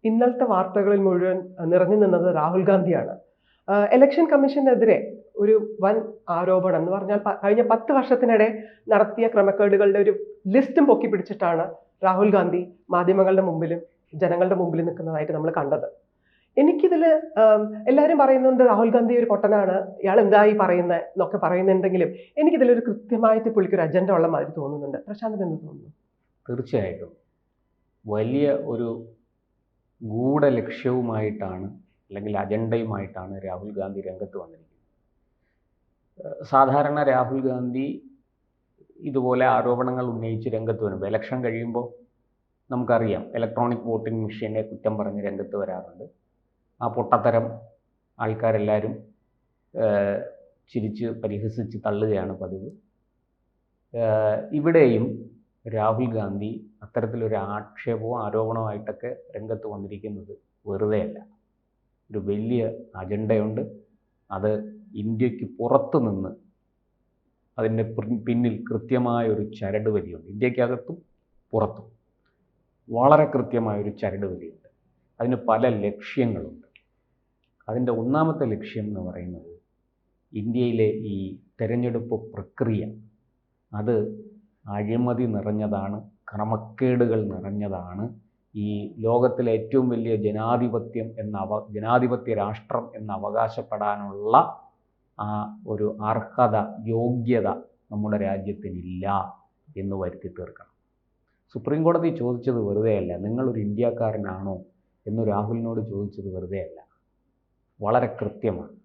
ഇന്നലത്തെ വാർത്തകളിൽ മുഴുവൻ നിറഞ്ഞു നിന്നത് രാഹുൽ ഗാന്ധിയാണ്. ഇലക്ഷൻ കമ്മീഷനെതിരെ ഒരു വൻ ആരോപണം എന്ന് പറഞ്ഞാൽ കഴിഞ്ഞ 10 വർഷത്തിനിടെ നടത്തിയ ക്രമക്കേടുകളുടെ ഒരു ലിസ്റ്റും പൊക്കി പിടിച്ചിട്ടാണ് രാഹുൽ ഗാന്ധി മാധ്യമങ്ങളുടെ മുമ്പിലും ജനങ്ങളുടെ മുമ്പിൽ നിൽക്കുന്നതായിട്ട് നമ്മൾ കണ്ടത്. എനിക്കിതിൽ എല്ലാവരും പറയുന്നുണ്ട് രാഹുൽ ഗാന്ധി ഒരു പൊട്ടനാണ്, ഇയാൾ എന്തായി പറയുന്നത് എന്നൊക്കെ പറയുന്നുണ്ടെങ്കിലും എനിക്കിതിലൊരു കൃത്യമായിട്ട് പുള്ളിക്കൊരു അജണ്ട ഉള്ള മാതിരി തോന്നുന്നുണ്ട്. പ്രശാന്തിന് എന്ത് തോന്നുന്നു? തീർച്ചയായിട്ടും വലിയ ഒരു ഗൂഢലക്ഷ്യവുമായിട്ടാണ് അല്ലെങ്കിൽ അജണ്ടയുമായിട്ടാണ് രാഹുൽ ഗാന്ധി രംഗത്ത് വന്നിരിക്കുന്നത്. സാധാരണ രാഹുൽ ഗാന്ധി ഇതുപോലെ ആരോപണങ്ങൾ ഉന്നയിച്ച് രംഗത്ത് വരുമ്പോൾ ഇലക്ഷൻ കഴിയുമ്പോൾ നമുക്കറിയാം ഇലക്ട്രോണിക് വോട്ടിംഗ് മെഷീനെ കുറ്റം പറഞ്ഞ് രംഗത്ത് വരാറുണ്ട്. ആ പൊട്ടത്തരം ആൾക്കാരെല്ലാവരും ചിരിച്ച് പരിഹസിച്ച് തള്ളുകയാണ് പതിവ്. ഇവിടെയും രാഹുൽ ഗാന്ധി അത്തരത്തിലൊരു ആക്ഷേപവും ആരോപണവുമായിട്ടൊക്കെ രംഗത്ത് വന്നിരിക്കുന്നത് വെറുതെയല്ല. ഒരു വലിയ അജണ്ടയുണ്ട്. അത് ഇന്ത്യക്ക് പുറത്തു നിന്ന് അതിൻ്റെ പിന്നിൽ കൃത്യമായൊരു ചരട് വരിയുണ്ട്. ഇന്ത്യക്കകത്തും പുറത്തും വളരെ കൃത്യമായൊരു ചരട് വരിയുണ്ട്. അതിന് പല ലക്ഷ്യങ്ങളുണ്ട്. അതിൻ്റെ ഒന്നാമത്തെ ലക്ഷ്യം എന്ന് പറയുന്നത് ഇന്ത്യയിലെ ഈ തെരഞ്ഞെടുപ്പ് പ്രക്രിയ അത് അഴിമതി നിറഞ്ഞതാണ്, ക്രമക്കേടുകൾ നിറഞ്ഞതാണ്. ഈ ലോകത്തിലെ ഏറ്റവും വലിയ ജനാധിപത്യ രാഷ്ട്രം എന്ന് അവകാശപ്പെടാനുള്ള ആ ഒരു അർഹത, യോഗ്യത നമ്മുടെ രാജ്യത്തിനില്ല എന്ന് വരുത്തി തീർക്കണം. സുപ്രീം കോടതി ചോദിച്ചത് വെറുതെയല്ല. നിങ്ങളൊരു ഇന്ത്യക്കാരനാണോ എന്ന് രാഹുലിനോട് ചോദിച്ചത് വെറുതെയല്ല, വളരെ കൃത്യമാണ്.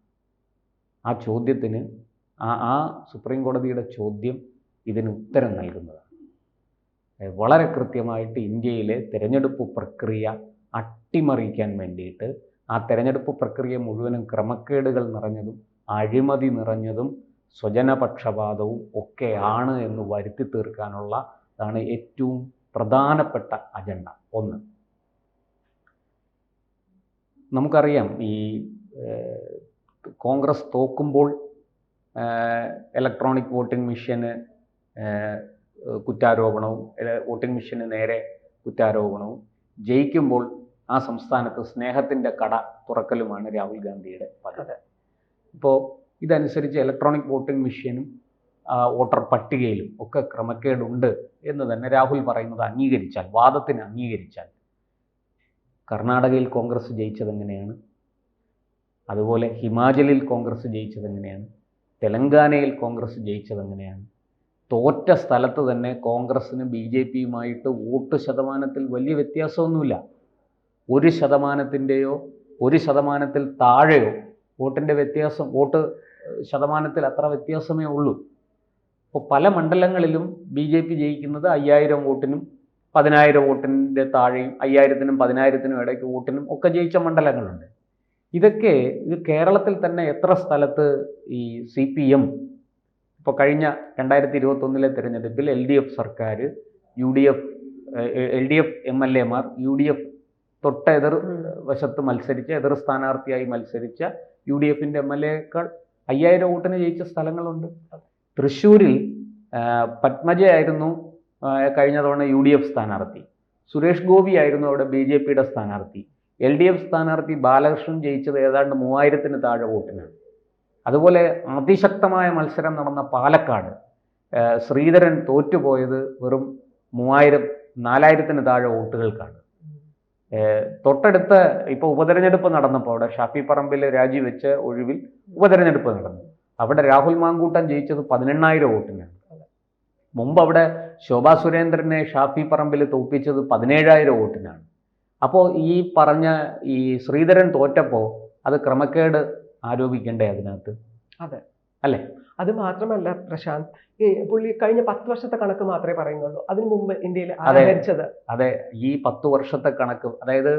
ആ ചോദ്യത്തിന് ആ സുപ്രീം കോടതിയുടെ ചോദ്യം ഇതിന് ഉത്തരം നൽകുന്നതാണ്. വളരെ കൃത്യമായിട്ട് ഇന്ത്യയിലെ തിരഞ്ഞെടുപ്പ് പ്രക്രിയ അട്ടിമറിക്കാൻ വേണ്ടിയിട്ട് ആ തിരഞ്ഞെടുപ്പ് പ്രക്രിയ മുഴുവനും ക്രമക്കേടുകൾ നിറഞ്ഞതും അഴിമതി നിറഞ്ഞതും സ്വജനപക്ഷപാതവും ഒക്കെയാണ് എന്ന് വരുത്തി തീർക്കാനുള്ളതാണ് ഏറ്റവും പ്രധാനപ്പെട്ട അജണ്ട. ഒന്ന്, നമുക്കറിയാം ഈ കോൺഗ്രസ് തോക്കുമ്പോൾ ഇലക്ട്രോണിക് വോട്ടിംഗ് മെഷീന് കുറ്റാരോപണവും വോട്ടിംഗ് മെഷീന് നേരെ കുറ്റാരോപണവും, ജയിക്കുമ്പോൾ ആ സംസ്ഥാനത്ത് സ്നേഹത്തിൻ്റെ കട തുറക്കലുമാണ് രാഹുൽ ഗാന്ധിയുടെ പദ്ധതി. ഇപ്പോൾ ഇതനുസരിച്ച് ഇലക്ട്രോണിക് വോട്ടിംഗ് മെഷീനും വോട്ടർ പട്ടികയിലും ഒക്കെ ക്രമക്കേടുണ്ട് എന്ന് തന്നെ രാഹുൽ പറയുന്നത് അംഗീകരിച്ചാൽ, വാദത്തിന് അംഗീകരിച്ചാൽ, കർണാടകയിൽ കോൺഗ്രസ് ജയിച്ചതെങ്ങനെയാണ്, അതുപോലെ ഹിമാചലിൽ കോൺഗ്രസ് ജയിച്ചതെങ്ങനെയാണ്, തെലങ്കാനയിൽ കോൺഗ്രസ് ജയിച്ചതെങ്ങനെയാണ്, തോറ്റ സ്ഥലത്ത് തന്നെ കോൺഗ്രസ്സിന് BJPയുമായിട്ട് വോട്ട് ശതമാനത്തിൽ വലിയ വ്യത്യാസമൊന്നുമില്ല. 1%-ൻ്റെയോ 1%-ൽ താഴെയോ വോട്ടിൻ്റെ വ്യത്യാസം, വോട്ട് ശതമാനത്തിൽ അത്ര വ്യത്യാസമേ ഉള്ളൂ. അപ്പോൾ പല മണ്ഡലങ്ങളിലും BJP ജയിക്കുന്നത് 5000 വോട്ടിനും 10000 വോട്ടിൻ്റെ താഴെയും 5000-നും 10000-നും ഇടയ്ക്ക് വോട്ടിനും ഒക്കെ ജയിച്ച മണ്ഡലങ്ങളുണ്ട്. ഇത് കേരളത്തിൽ തന്നെ എത്ര സ്ഥലത്ത് ഈ CPM ഇപ്പോൾ കഴിഞ്ഞ 2021 തിരഞ്ഞെടുപ്പിൽ LDF സർക്കാർ LDF MLAമാർ UDF തൊട്ടെതിർ വശത്ത് മത്സരിച്ച, എതിർ സ്ഥാനാർത്ഥിയായി മത്സരിച്ച UDFൻ്റെ MLAയേക്കാൾ 5000 വോട്ടിന് ജയിച്ച സ്ഥലങ്ങളുണ്ട്. തൃശ്ശൂരിൽ പത്മജയായിരുന്നു കഴിഞ്ഞ തവണ UDF സ്ഥാനാർത്ഥി, സുരേഷ് ഗോപി ആയിരുന്നു അവിടെ BJPയുടെ സ്ഥാനാർത്ഥി. LDF സ്ഥാനാർത്ഥി ബാലകൃഷ്ണൻ ജയിച്ചത് ഏതാണ്ട് 3000-ന് താഴെ വോട്ടിനാണ്. അതുപോലെ അതിശക്തമായ മത്സരം നടന്ന പാലക്കാട് ശ്രീധരൻ തോറ്റുപോയത് വെറും 4000-ന് താഴെ വോട്ടുകൾക്കാണ്. തൊട്ടടുത്ത ഇപ്പോൾ ഉപതെരഞ്ഞെടുപ്പ് നടന്നപ്പോൾ അവിടെ ഷാഫി പറമ്പിൽ രാജിവെച്ച ഒഴിവിൽ ഉപതെരഞ്ഞെടുപ്പ് നടന്നു. അവിടെ രാഹുൽ മാങ്കൂട്ടൻ ജയിച്ചത് 18000 വോട്ടിനാണ്. മുമ്പ് അവിടെ ശോഭാ സുരേന്ദ്രനെ ഷാഫി പറമ്പിൽ തോൽപ്പിച്ചത് 17000 വോട്ടിനാണ്. അപ്പോൾ ഈ പറഞ്ഞ ഈ ശ്രീധരൻ തോറ്റപ്പോൾ അത് ക്രമക്കേട് ആരോപിക്കണ്ടേ അതിനകത്ത്? അതെ അല്ലേ? അത് മാത്രമല്ല പ്രശാന്ത്, ഈ പുള്ളി കഴിഞ്ഞ 10 വർഷത്തെ കണക്ക് മാത്രമേ പറയുന്നുള്ളൂ. അതിനു മുമ്പ് ഇന്ത്യയിൽ ആരംഭിച്ചത്. അതെ, ഈ 10 വർഷത്തെ കണക്ക്, അതായത്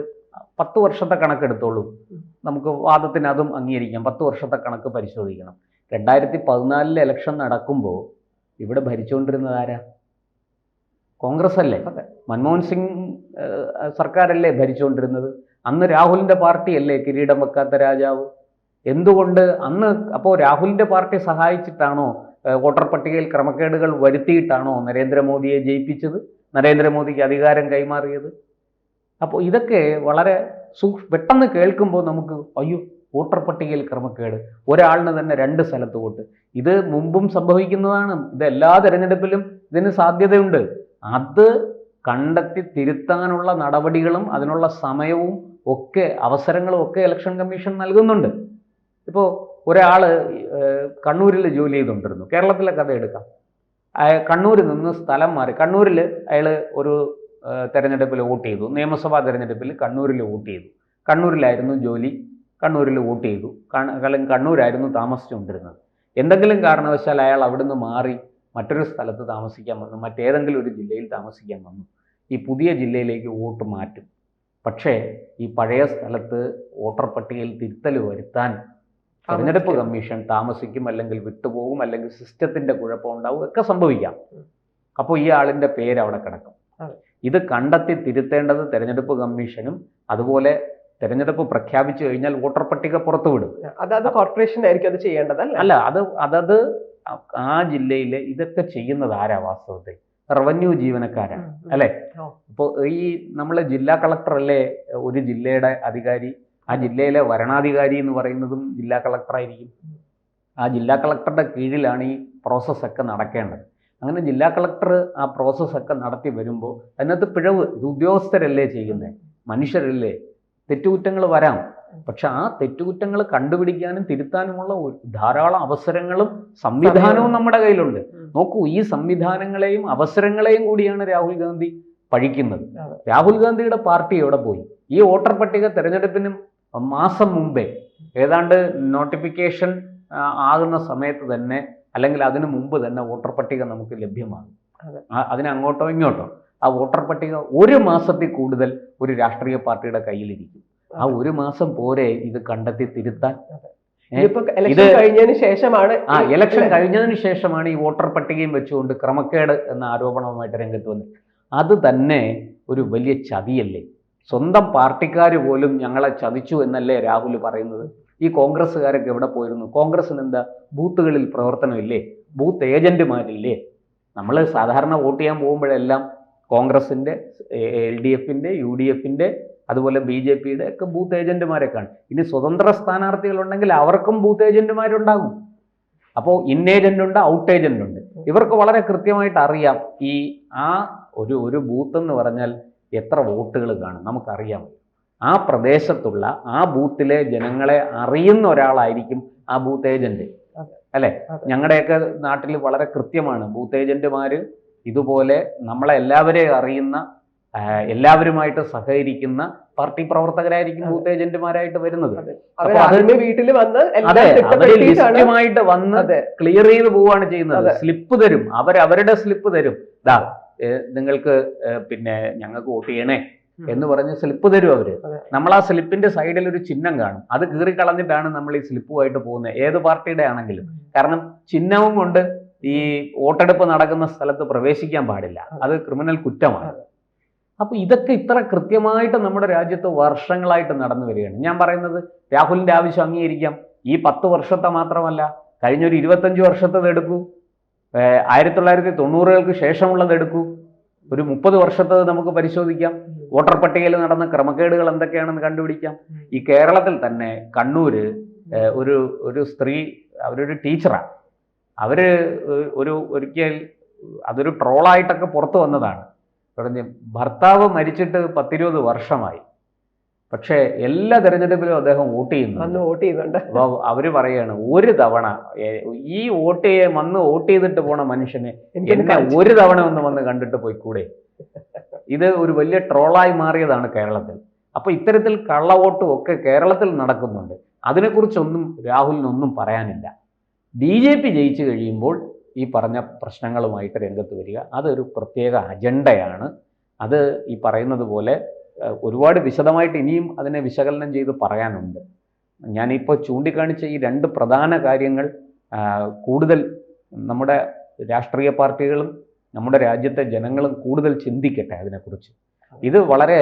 10 വർഷത്തെ കണക്കെടുത്തോളൂ, നമുക്ക് വാദത്തിന് അതും അംഗീകരിക്കാം. 10 വർഷത്തെ കണക്ക് പരിശോധിക്കണം. 2014 ഇലക്ഷൻ നടക്കുമ്പോൾ ഇവിടെ ഭരിച്ചുകൊണ്ടിരുന്നത് ആരാ? കോൺഗ്രസ് അല്ലേ? മൻമോഹൻ സിംഗ് സർക്കാരല്ലേ ഭരിച്ചുകൊണ്ടിരുന്നത്? അന്ന് രാഹുലിൻ്റെ പാർട്ടിയല്ലേ കിരീടം വെക്കാത്ത രാജാവ്? എന്തുകൊണ്ട് അന്ന്? അപ്പോൾ രാഹുലിൻ്റെ പാർട്ടി സഹായിച്ചിട്ടാണോ, വോട്ടർ പട്ടികയിൽ ക്രമക്കേടുകൾ വരുത്തിയിട്ടാണോ നരേന്ദ്രമോദിയെ ജയിപ്പിച്ചത്, നരേന്ദ്രമോദിക്ക് അധികാരം കൈമാറിയത്? അപ്പോൾ ഇതൊക്കെ വളരെ പെട്ടെന്ന് കേൾക്കുമ്പോൾ നമുക്ക് അയ്യോ വോട്ടർ പട്ടികയിൽ ക്രമക്കേട്, ഒരാളിന് തന്നെ 2 സ്ഥലത്ത് വോട്ട്. ഇത് മുമ്പും സംഭവിക്കുന്നതാണ്. ഇത് എല്ലാ തെരഞ്ഞെടുപ്പിലും ഇതിന് സാധ്യതയുണ്ട്. അത് കണ്ടെത്തി തിരുത്താനുള്ള നടപടികളും അതിനുള്ള സമയവും ഒക്കെ അവസരങ്ങളും ഒക്കെ ഇലക്ഷൻ കമ്മീഷൻ നൽകുന്നുണ്ട്. ഇപ്പോൾ ഒരാൾ കണ്ണൂരിൽ ജോലി ചെയ്തുകൊണ്ടിരുന്നു. കേരളത്തിലെ കഥ എടുക്കാം. കണ്ണൂരിൽ നിന്ന് സ്ഥലം മാറി. കണ്ണൂരിൽ അയാൾ ഒരു തെരഞ്ഞെടുപ്പിൽ വോട്ട് ചെയ്തു. നിയമസഭാ തെരഞ്ഞെടുപ്പിൽ കണ്ണൂരിൽ വോട്ട് ചെയ്തു. കണ്ണൂരിലായിരുന്നു ജോലി, കണ്ണൂരിൽ വോട്ട് ചെയ്തു. കണ്ണൂരായിരുന്നു താമസിച്ചുകൊണ്ടിരുന്നത്. എന്തെങ്കിലും കാരണവശാൽ അയാൾ അവിടുന്ന് മാറി മറ്റൊരു സ്ഥലത്ത് താമസിക്കാൻ വന്നു, മറ്റേതെങ്കിലും ഒരു ജില്ലയിൽ താമസിക്കാൻ വന്നു. ഈ പുതിയ ജില്ലയിലേക്ക് വോട്ട് മാറ്റും. പക്ഷേ ഈ പഴയ സ്ഥലത്ത് വോട്ടർ പട്ടികയിൽ തിരുത്തൽ വരുത്താൻ തെരഞ്ഞെടുപ്പ് കമ്മീഷൻ താമസിക്കും, അല്ലെങ്കിൽ വിട്ടുപോകും, അല്ലെങ്കിൽ സിസ്റ്റത്തിൻ്റെ കുഴപ്പമുണ്ടാവും, ഒക്കെ സംഭവിക്കാം. അപ്പോൾ ഈ ആളിൻ്റെ പേര് അവിടെ കിടക്കും. ഇത് കണ്ടെത്തി തിരുത്തേണ്ടത് തെരഞ്ഞെടുപ്പ് കമ്മീഷനും അതുപോലെ തെരഞ്ഞെടുപ്പ് പ്രഖ്യാപിച്ചു കഴിഞ്ഞാൽ വോട്ടർ പട്ടിക പുറത്തുവിടും. അതായത് കോർപ്പറേഷൻ ആയിരിക്കും അത് ചെയ്യേണ്ടത് അല്ല, അതത് ആ ജില്ലയിലെ ഇതൊക്കെ ചെയ്യുന്നത് ആരാ? വാസ്തവത്തിൽ റവന്യൂ ജീവനക്കാരാണ്, അല്ലേ? ഇപ്പോൾ ഈ നമ്മളെ ജില്ലാ കളക്ടർ അല്ലേ ഒരു ജില്ലയുടെ അധികാരി? ആ ജില്ലയിലെ വരണാധികാരി എന്ന് പറയുന്നതും ജില്ലാ കളക്ടറായിരിക്കും. ആ ജില്ലാ കളക്ടറുടെ കീഴിലാണ് ഈ പ്രോസസ്സൊക്കെ നടക്കേണ്ടത്. അങ്ങനെ ജില്ലാ കളക്ടർ ആ പ്രോസസ്സൊക്കെ നടത്തി വരുമ്പോൾ അതിനകത്ത് പിഴവ് ഇത് ഉദ്യോഗസ്ഥരല്ലേ ചെയ്യുന്നത്, മനുഷ്യരല്ലേ? തെറ്റുകുറ്റങ്ങൾ വരാം. പക്ഷെ ആ തെറ്റുകുറ്റങ്ങൾ കണ്ടുപിടിക്കാനും തിരുത്താനുമുള്ള ധാരാളം അവസരങ്ങളും സംവിധാനവും നമ്മുടെ കയ്യിലുണ്ട്. നോക്കൂ, ഈ സംവിധാനങ്ങളെയും അവസരങ്ങളെയും കൂടിയാണ് രാഹുൽ ഗാന്ധി പഴിക്കുന്നത്. രാഹുൽ ഗാന്ധിയുടെ പാർട്ടി എവിടെ പോയി? ഈ വോട്ടർ പട്ടിക തെരഞ്ഞെടുപ്പിന് മാസം മുമ്പേ, ഏതാണ്ട് നോട്ടിഫിക്കേഷൻ ആകുന്ന സമയത്ത് തന്നെ, അല്ലെങ്കിൽ അതിനു മുമ്പ് തന്നെ വോട്ടർ പട്ടിക നമുക്ക് ലഭ്യമാകും. അതിനങ്ങോട്ടോ ഇങ്ങോട്ടോ ആ വോട്ടർ പട്ടിക 1 മാസത്തിൽ കൂടുതൽ ഒരു രാഷ്ട്രീയ പാർട്ടിയുടെ കയ്യിലിരിക്കും. ആ 1 മാസം പോരെ ഇത് കണ്ടെത്തി തിരുത്താൻ? ഇലക്ഷൻ കഴിഞ്ഞതിന് ശേഷമാണ് ഈ വോട്ടർ പട്ടികയും വെച്ചുകൊണ്ട് ക്രമക്കേട് എന്ന ആരോപണവുമായിട്ട് രംഗത്ത് വന്നത്. അത് തന്നെ ഒരു വലിയ ചതിയല്ലേ? സ്വന്തം പാർട്ടിക്കാർ പോലും ഞങ്ങളെ ചതിച്ചു എന്നല്ലേ രാഹുൽ പറയുന്നത്? ഈ കോൺഗ്രസ്സുകാരൊക്കെ എവിടെ പോയിരുന്നു? കോൺഗ്രസിന് എന്താ ബൂത്തുകളിൽ പ്രവർത്തനമില്ലേ? ബൂത്ത് ഏജന്റുമാരില്ലേ? നമ്മൾ സാധാരണ വോട്ട് ചെയ്യാൻ പോകുമ്പോഴെല്ലാം കോൺഗ്രസിൻ്റെ, LDFൻ്റെ, UDFൻ്റെ, അതുപോലെ BJPയുടെ ഒക്കെ ബൂത്ത് ഏജന്റുമാരെ കാണും. ഇനി സ്വതന്ത്ര സ്ഥാനാർത്ഥികളുണ്ടെങ്കിൽ അവർക്കും ബൂത്ത് ഏജന്റുമാരുണ്ടാകും. അപ്പോൾ ഇൻ ഏജന്റ് ഉണ്ട്, ഔട്ട് ഏജന്റ് ഉണ്ട്. ഇവർക്ക് വളരെ കൃത്യമായിട്ട് അറിയാം ഈ ഒരു ബൂത്ത് എന്ന് പറഞ്ഞാൽ എത്ര വോട്ടുകൾ കാണും നമുക്കറിയാം. ആ പ്രദേശത്തുള്ള ആ ബൂത്തിലെ ജനങ്ങളെ അറിയുന്ന ഒരാളായിരിക്കും ആ ബൂത്ത് ഏജന്റ്, അല്ലേ? ഞങ്ങളുടെയൊക്കെ നാട്ടിൽ വളരെ കൃത്യമാണ്. ബൂത്ത് ഏജന്റുമാർ ഇതുപോലെ നമ്മളെ എല്ലാവരെയും അറിയുന്ന, എല്ലാവരുമായിട്ട് സഹകരിക്കുന്ന പാർട്ടി പ്രവർത്തകരായിരിക്കും ബൂത്ത് ഏജന്റുമാരായിട്ട് വരുന്നത്. വീട്ടിൽ വന്ന് അവര് ലിസ്റ്റുമായിട്ട് വന്ന് ക്ലിയർ ചെയ്ത് പോവുകയാണ് ചെയ്യുന്നത്. സ്ലിപ്പ് തരും, അവരുടെ സ്ലിപ്പ് തരും. നിങ്ങൾക്ക് പിന്നെ ഞങ്ങൾക്ക് വോട്ട് ചെയ്യണേ എന്ന് പറഞ്ഞ് സ്ലിപ്പ് തരും അവര്. നമ്മൾ ആ സ്ലിപ്പിന്റെ സൈഡിൽ ഒരു ചിഹ്നം കാണും. അത് കീറിക്കളഞ്ഞിട്ടാണ് നമ്മൾ ഈ സ്ലിപ്പുമായിട്ട് പോകുന്നത്, ഏത് പാർട്ടിയുടെ ആണെങ്കിലും. കാരണം ചിഹ്നവും കൊണ്ട് ഈ വോട്ടെടുപ്പ് നടക്കുന്ന സ്ഥലത്ത് പ്രവേശിക്കാൻ പാടില്ല, അത് ക്രിമിനൽ കുറ്റമാണ്. അപ്പൊ ഇതൊക്കെ ഇത്ര കൃത്യമായിട്ട് നമ്മുടെ രാജ്യത്ത് വർഷങ്ങളായിട്ട് നടന്നു വരികയാണ്. ഞാൻ പറയുന്നത് രാഹുലിന്റെ ആവശ്യം അംഗീകരിക്കാം. ഈ 10 വർഷത്തെ മാത്രമല്ല, കഴിഞ്ഞൊരു 25 വർഷത്തത് എടുക്കൂ, 1990-കൾക്ക് ശേഷമുള്ളത് എടുക്കൂ, ഒരു 30 വർഷത്തത് നമുക്ക് പരിശോധിക്കാം. വോട്ടർ പട്ടികയിൽ നടന്ന ക്രമക്കേടുകൾ എന്തൊക്കെയാണെന്ന് കണ്ടുപിടിക്കാം. ഈ കേരളത്തിൽ തന്നെ കണ്ണൂര് ഒരു സ്ത്രീ, അവരൊരു ടീച്ചറാണ്. അവര് ഒരിക്കൽ അതൊരു ട്രോളായിട്ടൊക്കെ പുറത്തു വന്നതാണ്. പറഞ്ഞ് ഭർത്താവ് മരിച്ചിട്ട് 10-20 വർഷമായി, പക്ഷേ എല്ലാ തെരഞ്ഞെടുപ്പിലും അദ്ദേഹം വോട്ട് ചെയ്യുന്നുണ്ട്. അപ്പോൾ അവര് പറയാണ്, ഒരു തവണ ഈ വന്ന് വോട്ട് ചെയ്തിട്ട് പോണ മനുഷ്യനെ എന്നെ ഒരു തവണ ഒന്ന് വന്ന് കണ്ടിട്ട് പോയിക്കൂടെ? ഇത് ഒരു വലിയ ട്രോളായി മാറിയതാണ് കേരളത്തിൽ. അപ്പൊ ഇത്തരത്തിൽ കള്ളവോട്ടും ഒക്കെ കേരളത്തിൽ നടക്കുന്നുണ്ട്. അതിനെക്കുറിച്ചൊന്നും രാഹുലിനൊന്നും പറയാനില്ല. BJP ജയിച്ചു കഴിയുമ്പോൾ ഈ പറഞ്ഞ പ്രശ്നങ്ങളുമായിട്ട് രംഗത്ത് വരിക, അതൊരു പ്രത്യേക അജണ്ടയാണ്. അത് ഈ പറയുന്നത് പോലെ ഒരുപാട് വിശദമായിട്ട് ഇനിയും അതിനെ വിശകലനം ചെയ്ത് പറയാനുണ്ട്. ഞാനിപ്പോൾ ചൂണ്ടിക്കാണിച്ച ഈ 2 പ്രധാന കാര്യങ്ങൾ കൂടുതൽ നമ്മുടെ രാഷ്ട്രീയ പാർട്ടികളും നമ്മുടെ രാജ്യത്തെ ജനങ്ങളും കൂടുതൽ ചിന്തിക്കട്ടെ അതിനെക്കുറിച്ച്. ഇത് വളരെ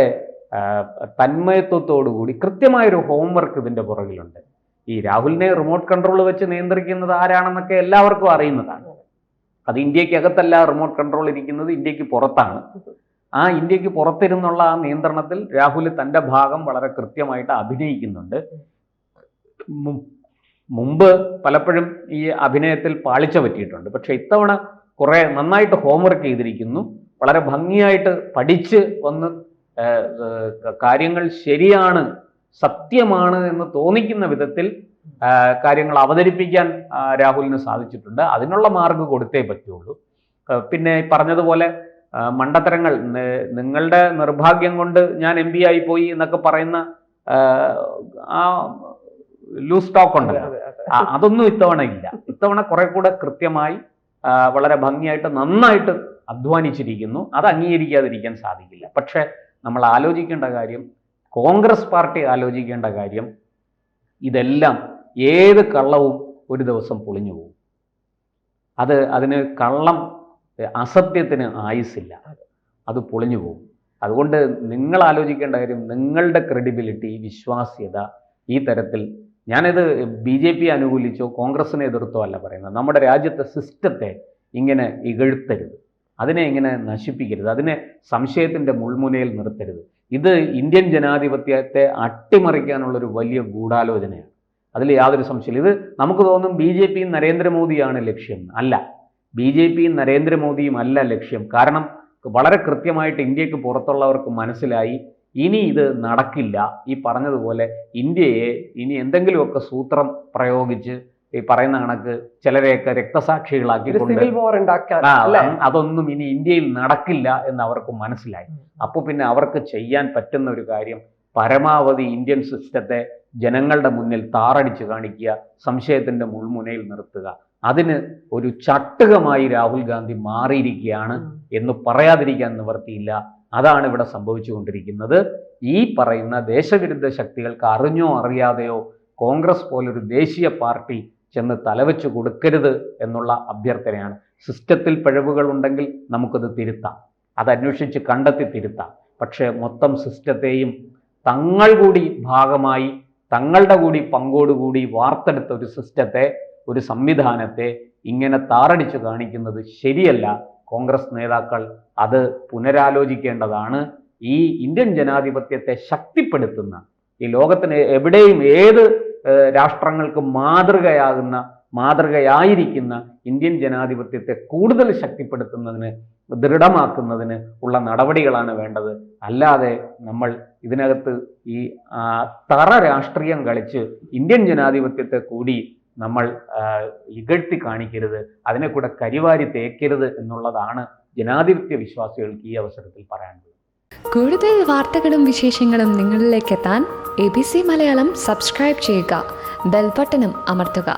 തന്മയത്വത്തോടുകൂടി കൃത്യമായൊരു ഹോംവർക്ക് ഇതിൻ്റെ പുറകിലുണ്ട്. ഈ രാഹുലിനെ റിമോട്ട് കൺട്രോൾ വെച്ച് നിയന്ത്രിക്കുന്നത് ആരാണെന്നൊക്കെ എല്ലാവർക്കും അറിയുന്നതാണ്. അത് ഇന്ത്യക്കകത്തല്ല റിമോട്ട് കൺട്രോൾ ഇരിക്കുന്നത്, ഇന്ത്യക്ക് പുറത്താണ്. ആ ഇന്ത്യക്ക് പുറത്തിരുന്നുള്ള ആ നിയന്ത്രണത്തിൽ രാഹുൽ തൻ്റെ ഭാഗം വളരെ കൃത്യമായിട്ട് അഭിനയിക്കുന്നുണ്ട്. മുമ്പ് പലപ്പോഴും ഈ അഭിനയത്തിൽ പാളിച്ച പറ്റിയിട്ടുണ്ട്. പക്ഷെ ഇത്തവണ കുറെ നന്നായിട്ട് ഹോംവർക്ക് ചെയ്തിരിക്കുന്നു. വളരെ ഭംഗിയായിട്ട് പഠിച്ച് വന്ന് കാര്യങ്ങൾ ശരിയാണ്, സത്യമാണ് എന്ന് തോന്നിക്കുന്ന വിധത്തിൽ കാര്യങ്ങൾ അവതരിപ്പിക്കാൻ രാഹുലിന് സാധിച്ചിട്ടുണ്ട്. അതിനുള്ള മാർക്ക് കൊടുത്തേ പറ്റുള്ളൂ. പിന്നെ പറഞ്ഞതുപോലെ മണ്ടത്തരങ്ങൾ, നിങ്ങളുടെ നിർഭാഗ്യം കൊണ്ട് ഞാൻ MP ആയി പോയി എന്നൊക്കെ പറയുന്ന ആ ലൂസ് ടോക്ക് ഉണ്ടല്ലോ, അതൊന്നും ഇത്തവണ ഇല്ല. ഇത്തവണ കുറെ കൂടെ കൃത്യമായി വളരെ ഭംഗിയായിട്ട് നന്നായിട്ട് അധ്വാനിച്ചിരിക്കുന്നു. അത് അംഗീകരിക്കാതിരിക്കാൻ സാധിക്കില്ല. പക്ഷെ നമ്മൾ ആലോചിക്കേണ്ട കാര്യം, കോൺഗ്രസ് പാർട്ടി ആലോചിക്കേണ്ട കാര്യം, ഇതെല്ലാം ഏത് കള്ളവും ഒരു ദിവസം പൊളിഞ്ഞു പോകും. അതിന് കള്ളം, അസത്യത്തിന് ആയുസില്ല, അത് പൊളിഞ്ഞു പോകും. അതുകൊണ്ട് നിങ്ങൾ ആലോചിക്കേണ്ട കാര്യം, നിങ്ങളുടെ ക്രെഡിബിലിറ്റി, വിശ്വാസ്യത ഈ തരത്തിൽ, ഞാനിത് BJP അനുകൂലിച്ചോ കോൺഗ്രസിനെ എതിർത്തോ അല്ല പറയുന്നത്. നമ്മുടെ രാജ്യത്തെ സിസ്റ്റത്തെ ഇങ്ങനെ ഇകഴ്ത്തരുത്, അതിനെ ഇങ്ങനെ നശിപ്പിക്കരുത്, അതിനെ സംശയത്തിൻ്റെ മുൾമുനയിൽ നിർത്തരുത്. ഇത് ഇന്ത്യൻ ജനാധിപത്യത്തെ അട്ടിമറിക്കാനുള്ളൊരു വലിയ ഗൂഢാലോചനയാണ്, അതിൽ യാതൊരു സംശയമില്ല. ഇത് നമുക്ക് തോന്നും BJP നരേന്ദ്രമോദിയാണ് ലക്ഷ്യം. അല്ല, BJP നരേന്ദ്രമോദിയും അല്ല ലക്ഷ്യം. കാരണം വളരെ കൃത്യമായിട്ട് ഇന്ത്യക്ക് പുറത്തുള്ളവർക്ക് മനസ്സിലായി, ഇനി ഇത് നടക്കില്ല. ഈ പറഞ്ഞതുപോലെ ഇന്ത്യയെ ഇനി എന്തെങ്കിലുമൊക്കെ സൂത്രം പ്രയോഗിച്ച് ഈ പറയുന്ന കണക്ക് ചിലരെയൊക്കെ രക്തസാക്ഷികളാക്കിക്കൊണ്ട് അതൊന്നും ഇനി ഇന്ത്യയിൽ നടക്കില്ല എന്ന് അവർക്ക് മനസ്സിലായി. അപ്പോൾ പിന്നെ അവർക്ക് ചെയ്യാൻ പറ്റുന്ന ഒരു കാര്യം, പരമാവധി ഇന്ത്യൻ സിസ്റ്റത്തെ ജനങ്ങളുടെ മുന്നിൽ താറടിച്ച് കാണിക്കുക, സംശയത്തിൻ്റെ മുൾമുനയിൽ നിർത്തുക. അതിന് ഒരു ചട്ടുകമായി രാഹുൽ ഗാന്ധി മാറിയിരിക്കുകയാണ് എന്ന് പറയാതിരിക്കാൻ നിവർത്തിയില്ല. അതാണ് ഇവിടെ സംഭവിച്ചുകൊണ്ടിരിക്കുന്നത്. ഈ പറയുന്ന ദേശവിരുദ്ധ ശക്തികൾക്ക് അറിഞ്ഞോ അറിയാതെയോ കോൺഗ്രസ് പോലൊരു ദേശീയ പാർട്ടി ചെന്ന് തലവെച്ച് കൊടുക്കരുത് എന്നുള്ള അഭ്യർത്ഥനയാണ്. സിസ്റ്റത്തിൽ പിഴവുകൾ ഉണ്ടെങ്കിൽ നമുക്കത് തിരുത്താം, അതന്വേഷിച്ച് കണ്ടെത്തി തിരുത്താം. പക്ഷേ മൊത്തം സിസ്റ്റത്തെയും തങ്ങൾ കൂടി ഭാഗമായി, തങ്ങളുടെ കൂടി പങ്കോടുകൂടി വാർത്തെടുത്ത ഒരു സിസ്റ്റത്തെ, ഒരു സംവിധാനത്തെ ഇങ്ങനെ താറടിച്ചു കാണിക്കുന്നത് ശരിയല്ല. കോൺഗ്രസ് നേതാക്കൾ അത് പുനരാലോചിക്കേണ്ടതാണ്. ഈ ഇന്ത്യൻ ജനാധിപത്യത്തെ ശക്തിപ്പെടുത്തുന്ന, ഈ ലോകത്തിന് എവിടെയും ഏത് രാഷ്ട്രങ്ങൾക്ക് മാതൃകയായിരിക്കുന്ന ഇന്ത്യൻ ജനാധിപത്യത്തെ കൂടുതൽ ശക്തിപ്പെടുത്തുന്നതിന്, ദൃഢമാക്കുന്നതിന് ഉള്ള നടപടികളാണ് വേണ്ടത്. അല്ലാതെ നമ്മൾ ഇതിനകത്ത് ഈ തറ രാഷ്ട്രീയം കളിച്ച് ഇന്ത്യൻ ജനാധിപത്യത്തെ കൂടി നമ്മൾ ഇകഴ്ത്തി കാണിക്കരുത്, അതിനെ കൂടെ കരിവാരി തേക്കരുത് എന്നുള്ളതാണ് ജനാധിപത്യ വിശ്വാസികൾക്ക് ഈ അവസരത്തിൽ പറയാനുള്ളത്. കൂടുതൽ വാർത്തകളും വിശേഷങ്ങളും നിങ്ങളിലേക്ക് എത്താൻ ABC മലയാളം സബ്സ്ക്രൈബ് ചെയ്യുക, ബെൽ ബട്ടണും അമർത്തുക.